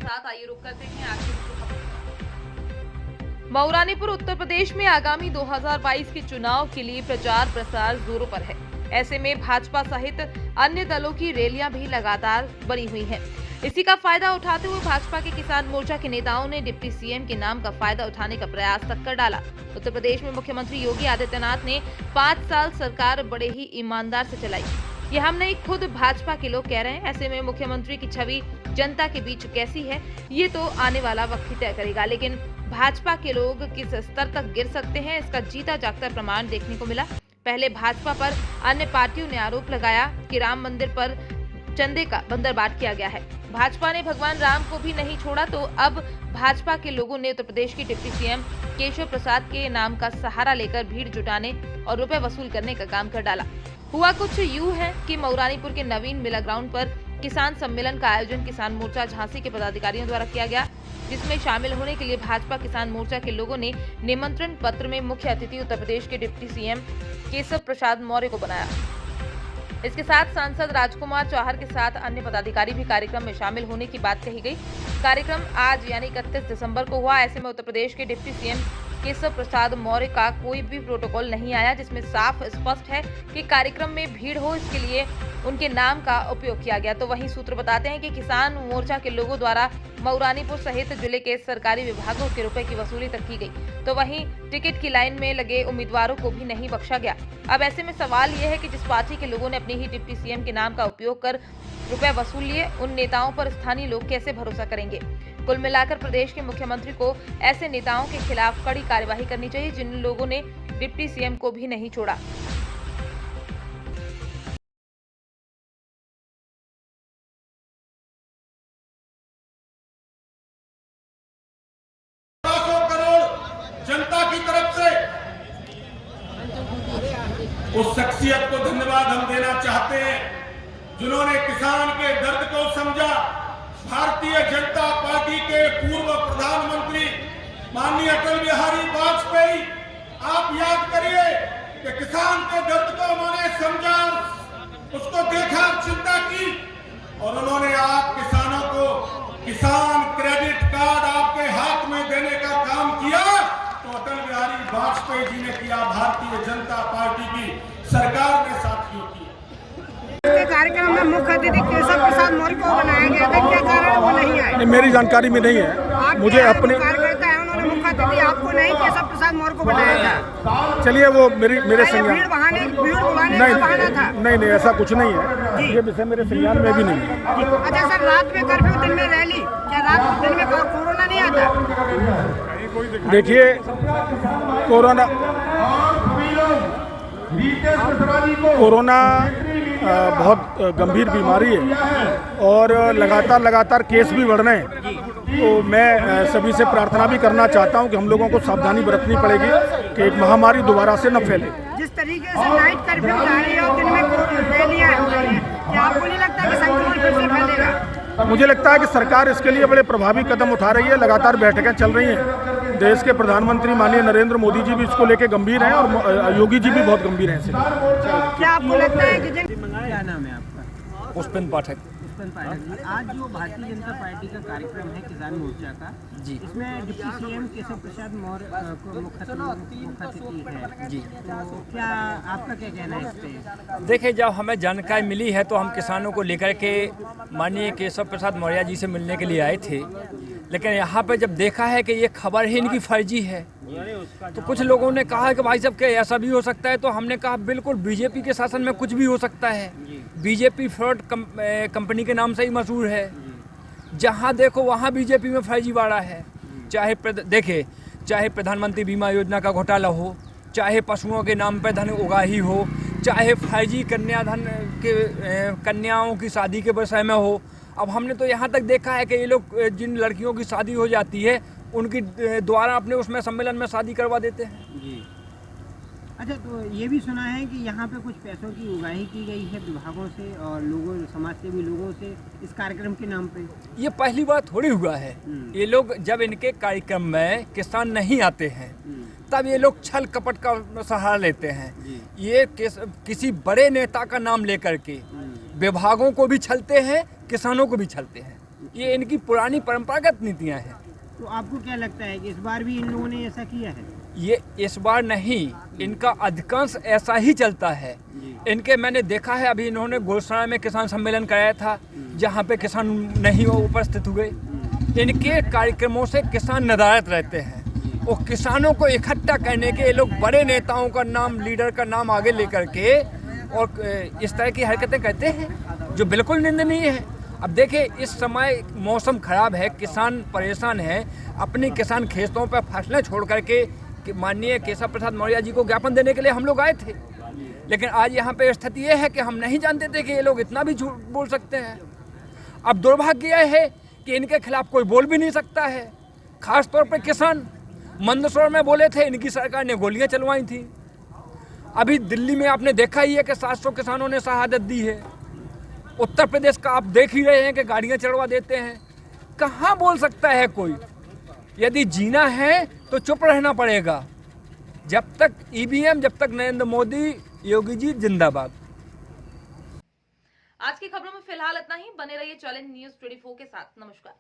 साथ आइए रुक करते हैं आखिर की खबर। मऊरानीपुर उत्तर प्रदेश में आगामी 2022 के चुनाव के लिए प्रचार प्रसार जोरों पर है। ऐसे में भाजपा सहित अन्य दलों की रैलियां भी लगातार बनी हुई हैं। इसी का फायदा उठाते हुए भाजपा के किसान मोर्चा के नेताओं ने डिप्टी सीएम के नाम का फायदा उठाने का प्रयास तक कर डाला। उत्तर प्रदेश में मुख्यमंत्री योगी आदित्यनाथ ने 5 साल सरकार बड़े ही ईमानदार से चलाई। ये हम नहीं, खुद भाजपा के लोग कह रहे हैं। ऐसे में मुख्यमंत्री की छवि जनता के बीच कैसी है, ये तो आने वाला वक्त ही तय करेगा। लेकिन भाजपा के लोग किस स्तर तक गिर सकते हैं, इसका जीता जागता प्रमाण देखने को मिला। पहले भाजपा पर अन्य पार्टियों ने आरोप लगाया कि राम मंदिर पर चंदे का बंदरबाट किया गया है। भाजपा ने भगवान राम को भी नहीं छोड़ा, तो अब भाजपा के लोगों ने उत्तर प्रदेश के डिप्टी सीएम केशव प्रसाद के नाम का सहारा लेकर भीड़ जुटाने और रुपए वसूल करने का काम कर डाला। हुआ कुछ यूं है कि मऊरानीपुर के नवीन मिला ग्राउंड पर किसान सम्मेलन का आयोजन किसान मोर्चा झांसी के पदाधिकारियों द्वारा किया गया, जिसमें शामिल होने के लिए भाजपा किसान मोर्चा के लोगों ने निमंत्रण पत्र में मुख्य अतिथि उत्तर प्रदेश के डिप्टी सीएम केशव प्रसाद मौर्य को बनाया। इसके साथ सांसद राजकुमार चौहान के साथ अन्य पदाधिकारी भी कार्यक्रम में शामिल होने की बात कही गई। कार्यक्रम आज यानी 31 दिसंबर को हुआ। ऐसे में उत्तर प्रदेश के डिप्टी सीएम केशव प्रसाद मौर्य का कोई भी प्रोटोकॉल नहीं आया, जिसमें साफ स्पष्ट है कि कार्यक्रम में भीड़ हो, इसके लिए उनके नाम का उपयोग किया गया। तो वहीं सूत्र बताते हैं कि किसान मोर्चा के लोगों द्वारा मऊरानीपुर सहित जिले के सरकारी विभागों के रुपए की वसूली तक की गई। तो वहीं टिकट की लाइन में लगे उम्मीदवारों को भी नहीं बख्शा गया। अब ऐसे में सवाल यह है कि जिस पार्टी के लोगों ने अपने ही डिप्टी सीएम के नाम का उपयोग कर रुपए वसूल लिए, उन नेताओं पर स्थानीय लोग कैसे भरोसा करेंगे। कुल मिलाकर प्रदेश के मुख्यमंत्री को ऐसे नेताओं के खिलाफ कड़ी कार्यवाही करनी चाहिए जिन लोगों ने डिप्टी सीएम को भी नहीं छोड़ा। जनता की तरफ से उस शख्सियत को धन्यवाद हम देना चाहते हैं जिन्होंने किसान के दर्द को समझा। भारतीय जनता पार्टी के पूर्व प्रधानमंत्री माननीय अटल बिहारी वाजपेयी, आप याद करिए कि किसान के दर्द को उन्होंने समझा, उसको देखा, चिंता की और उन्होंने आप किसानों को किसान क्रेडिट कार्ड आपके हाथ में देने का काम किया। तो अटल बिहारी वाजपेयी जी ने किया, भारतीय जनता पार्टी की सरकार ने साथियों किया। कार्यक्रम में मुख्य अतिथि केशव प्रसाद मौर्य को बनाया गया था, क्या कारण वो नहीं आए? मेरी जानकारी में नहीं है। मुझे अपने कार्यकर्ता है, उन्होंने मुख्य अतिथि आपको नहीं केशव प्रसाद मौर्य को बनाया था। चलिए वो मेरे संज्ञान भीड़ बुलाने का बहाना था। नहीं ऐसा कुछ नहीं है। ये विषय मेरे संज्ञान में भी नहीं है। अच्छा सर, रात में कर्फ्यू, दिन में रैली, क्या रात दिन में कोरोना नहीं आता? देखिए, कोरोना बहुत गंभीर बीमारी है और लगातार केस भी बढ़ रहे हैं। तो मैं सभी से प्रार्थना भी करना चाहता हूं कि हम लोगों को सावधानी बरतनी पड़ेगी कि एक महामारी दोबारा से न फैले। जिस तरीके से नाइट कर्फ्यू जारी है और दिन में रैलियां हो रही हैं, क्या आपको नहीं लगता कि संक्रमण फिर से फैलेगा? मुझे लगता है कि सरकार इसके लिए बड़े प्रभावी कदम उठा रही है। लगातार बैठकें चल रही हैं। देश के प्रधानमंत्री माननीय नरेंद्र मोदी जी भी इसको लेके गंभीर हैं और योगी जी भी बहुत गंभीर हैं। क्या आपको लगता है कि क्या नाम है आपका? पुष्पेंद्र पाठक। आज जो भारतीय जनता पार्टी का कार्यक्रम है किसान मोर्चा का जी, इसमें डिप्टी सीएम केशव प्रसाद मौर्य को मुख्य अतिथि है जी, तो क्या आपका क्या कहना है इस पे? देखिए, जब हमें जानकारी मिली है तो हम किसानों को लेकर के माननीय केशव प्रसाद मौर्य जी से मिलने के लिए आए थे। लेकिन यहाँ पे जब देखा है कि ये खबर ही इनकी फर्जी है, तो कुछ लोगों ने कहा कि भाई साहब क्या ऐसा भी हो सकता है। तो हमने कहा बिल्कुल, बीजेपी के शासन में कुछ भी हो सकता है। बीजेपी फ्रॉड कंपनी के नाम से ही मशहूर है। जहाँ देखो वहाँ बीजेपी में फर्जीवाड़ा है। चाहे प्रधानमंत्री बीमा योजना का घोटाला हो, चाहे पशुओं के नाम पर धन उगाही हो, चाहे फर्जी कन्याधन के कन्याओं की शादी के विषय में हो। अब हमने तो यहाँ तक देखा है कि ये लोग जिन लड़कियों की शादी हो जाती है उनकी द्वारा अपने उसमें सम्मेलन में शादी करवा देते हैं। जी। अच्छा, तो ये भी सुना है कि यहाँ पे कुछ पैसों की उगाही की गई है विभागों से और लोगों, समाज सेवी लोगों से इस कार्यक्रम के नाम पे। ये पहली बार थोड़ी हुआ है। ये लोग जब इनके कार्यक्रम में किसान नहीं आते हैं तब ये लोग छल कपट का सहारा लेते हैं। ये किसी बड़े नेता का नाम लेकर के विभागों को भी छलते हैं, किसानों को भी छलते हैं। ये इनकी पुरानी परंपरागत नीतियां हैं। तो आपको क्या लगता है कि इस बार भी इन लोगों ने ऐसा किया है? ये इस बार नहीं, इनका अधिकांश ऐसा ही चलता है। इनके मैंने देखा है, अभी इन्होंने घोषणा में किसान सम्मेलन कराया था जहाँ पे किसान नहीं उपस्थित हुए। इनके कार्यक्रमों से किसान नदारत रहते हैं और किसानों को इकट्ठा करने के ये लोग बड़े नेताओं का नाम, लीडर का नाम आगे लेकर के और इस तरह की हरकतें करते हैं जो बिल्कुल निंदनीय है। अब देखिए, इस समय मौसम खराब है, किसान परेशान है, अपनी किसान खेतों पर फसलें छोड़ करके माननीय केशव प्रसाद मौर्य जी को ज्ञापन देने के लिए हम लोग आए थे। लेकिन आज यहाँ पे स्थिति ये है कि हम नहीं जानते थे कि ये लोग इतना भी झूठ बोल सकते हैं। अब दुर्भाग्य यह है कि इनके खिलाफ कोई बोल भी नहीं सकता है, खास तौर पे किसान। मंदसौर में बोले थे, इनकी सरकार ने गोलियां चलवाई थी। अभी दिल्ली में आपने देखा ही है कि 700 किसानों ने शहादत दी है। उत्तर प्रदेश का आप देख ही रहे हैं कि गाड़ियां चढ़वा देते हैं। कहाँ बोल सकता है कोई? यदि जीना है तो चुप रहना पड़ेगा। जब तक ईवीएम, जब तक नरेंद्र मोदी, योगी जी जिंदाबाद। आज की खबरों में फिलहाल इतना ही। बने रहिए चैलेंज न्यूज़ 24 के साथ। नमस्कार।